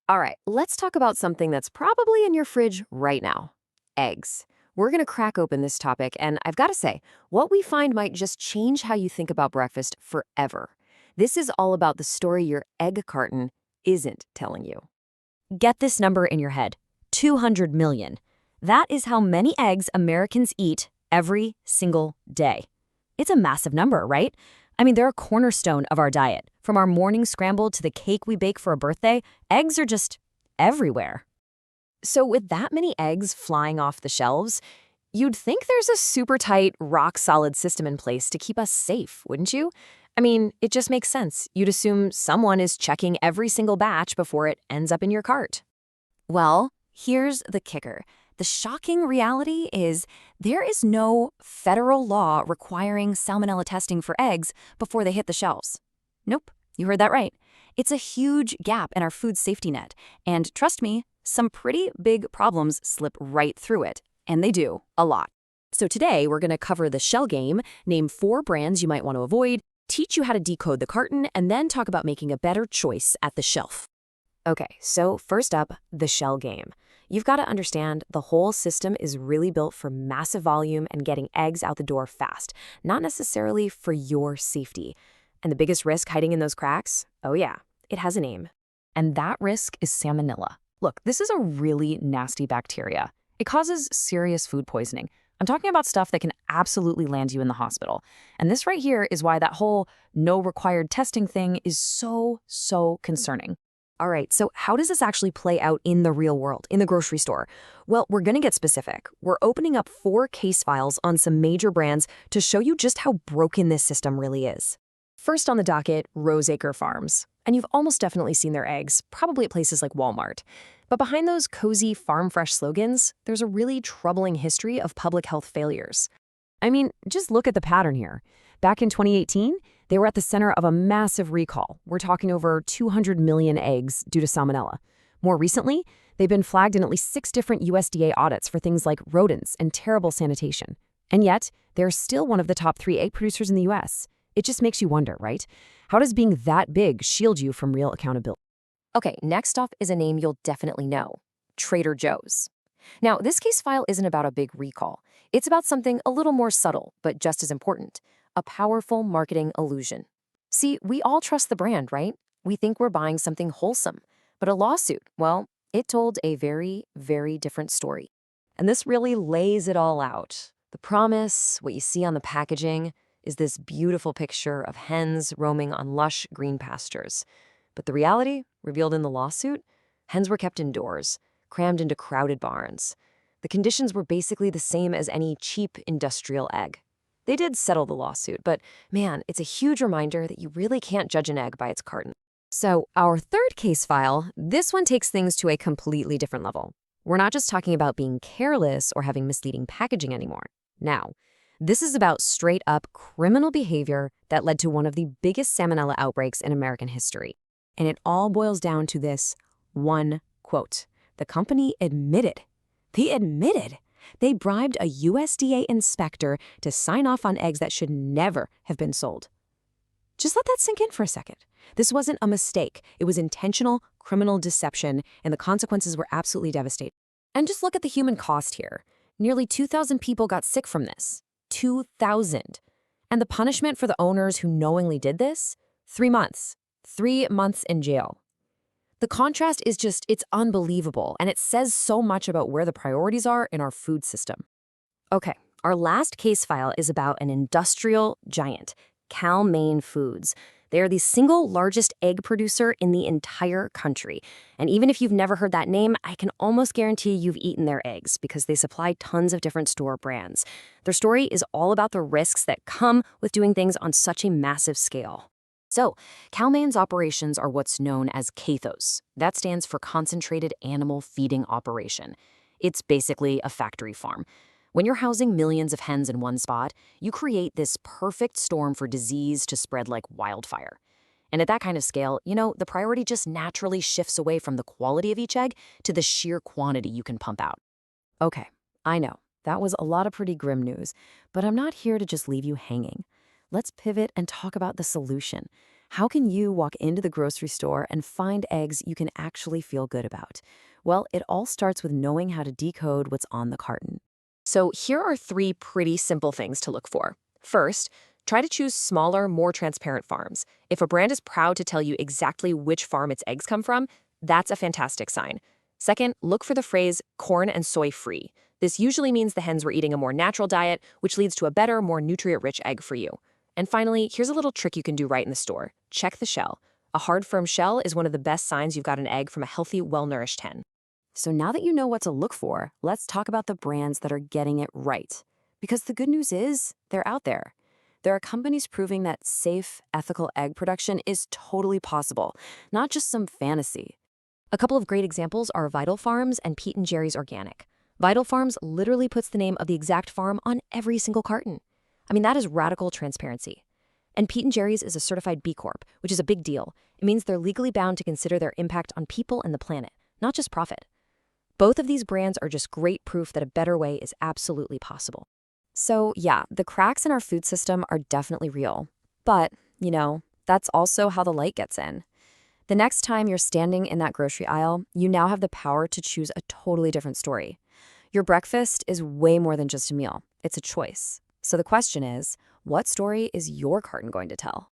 All right, let's talk about something that's probably in your fridge right now: eggs. We're going to crack open this topic, and I've got to say, what we find might just change how you think about breakfast forever. This is all about the story your egg carton isn't telling you. Get this number in your head: 200 million. That is how many eggs Americans eat every single day. It's a massive number, right? I mean, they're a cornerstone of our diet. From our morning scramble to the cake we bake for a birthday, eggs are just everywhere. So, with that many eggs flying off the shelves, you'd think there's a super tight, rock solid system in place to keep us safe, wouldn't you? I mean, it just makes sense. You'd assume someone is checking every single batch before it ends up in your cart. Well, here's the kicker. The shocking reality is there is no federal law requiring salmonella testing for eggs before they hit the shelves. Nope, you heard that right. It's a huge gap in our food safety net. And trust me, some pretty big problems slip right through it. And they do, a lot. So today, we're going to cover the shell game, name 4 brands you might want to avoid, teach you how to decode the carton, and then talk about making a better choice at the shelf. Okay, so first up, the shell game. You've got to understand the whole system is really built for massive volume and getting eggs out the door fast, not necessarily for your safety. And the biggest risk hiding in those cracks? Oh yeah, it has a name. And that risk is salmonella. Look, this is a really nasty bacteria. It causes serious food poisoning. I'm talking about stuff that can absolutely land you in the hospital. And this right here is why that whole no required testing thing is so concerning. All right, so how does this actually play out in the real world, in the grocery store? Well, we're going to get specific. We're opening up 4 case files on some major brands to show you just how broken this system really is. First on the docket, Roseacre Farms. And you've almost definitely seen their eggs, probably at places like Walmart. But behind those cozy farm fresh slogans, there's a really troubling history of public health failures. I mean, just look at the pattern here. Back in 2018, they were at the center of a massive recall. We're talking over 200 million eggs due to salmonella. More recently, they've been flagged in at least 6 different USDA audits for things like rodents and terrible sanitation. And yet, they're still one of the top 3 egg producers in the US. It just makes you wonder, right? How does being that big shield you from real accountability? Okay, next off is a name you'll definitely know: Trader Joe's. Now, this case file isn't about a big recall. It's about something a little more subtle, but just as important: a powerful marketing illusion. See, we all trust the brand, right? We think we're buying something wholesome. But a lawsuit, well, it told a very different story. And this really lays it all out. The promise, what you see on the packaging, is this beautiful picture of hens roaming on lush green pastures. But the reality, revealed in the lawsuit: hens were kept indoors, crammed into crowded barns. The conditions were basically the same as any cheap industrial egg. They did settle the lawsuit, but man, it's a huge reminder that you really can't judge an egg by its carton. So our third case file, this one takes things to a completely different level. We're not just talking about being careless or having misleading packaging anymore. Now, this is about straight-up criminal behavior that led to one of the biggest salmonella outbreaks in American history. And it all boils down to this one quote. The company admitted. They bribed a USDA inspector to sign off on eggs that should never have been sold. Just let that sink in for a second. This wasn't a mistake. It was intentional criminal deception, and the consequences were absolutely devastating. And just look at the human cost here. Nearly 2,000 people got sick from this. 2,000. And the punishment for the owners who knowingly did this? 3 months. 3 months in jail. The contrast is just, it's unbelievable, and it says so much about where the priorities are in our food system. Okay, our last case file is about an industrial giant, Cal-Maine Foods. They are the single largest egg producer in the entire country. And even if you've never heard that name, I can almost guarantee you've eaten their eggs because they supply tons of different store brands. Their story is all about the risks that come with doing things on such a massive scale. So, Cal-Maine's operations are what's known as CAFOs. That stands for Concentrated Animal Feeding Operation. It's basically a factory farm. When you're housing millions of hens in one spot, you create this perfect storm for disease to spread like wildfire. And at that kind of scale, the priority just naturally shifts away from the quality of each egg to the sheer quantity you can pump out. Okay, I know, that was a lot of pretty grim news, but I'm not here to just leave you hanging. Let's pivot and talk about the solution. How can you walk into the grocery store and find eggs you can actually feel good about? Well, it all starts with knowing how to decode what's on the carton. So, here are three pretty simple things to look for. First, try to choose smaller, more transparent farms. If a brand is proud to tell you exactly which farm its eggs come from, that's a fantastic sign. Second, look for the phrase corn and soy free. This usually means the hens were eating a more natural diet, which leads to a better, more nutrient-rich egg for you. And finally, here's a little trick you can do right in the store. Check the shell. A hard, firm shell is one of the best signs you've got an egg from a healthy, well-nourished hen. So now that you know what to look for, let's talk about the brands that are getting it right. Because the good news is, they're out there. There are companies proving that safe, ethical egg production is totally possible, not just some fantasy. A couple of great examples are Vital Farms and Pete& Jerry's Organic. Vital Farms literally puts the name of the exact farm on every single carton. I mean, that is radical transparency. And Pete& Jerry's is a certified B Corp, which is a big deal. It means they're legally bound to consider their impact on people and the planet, not just profit. Both of these brands are just great proof that a better way is absolutely possible. So yeah, the cracks in our food system are definitely real. But, that's also how the light gets in. The next time you're standing in that grocery aisle, you now have the power to choose a totally different story. Your breakfast is way more than just a meal. It's a choice. So the question is, what story is your carton going to tell?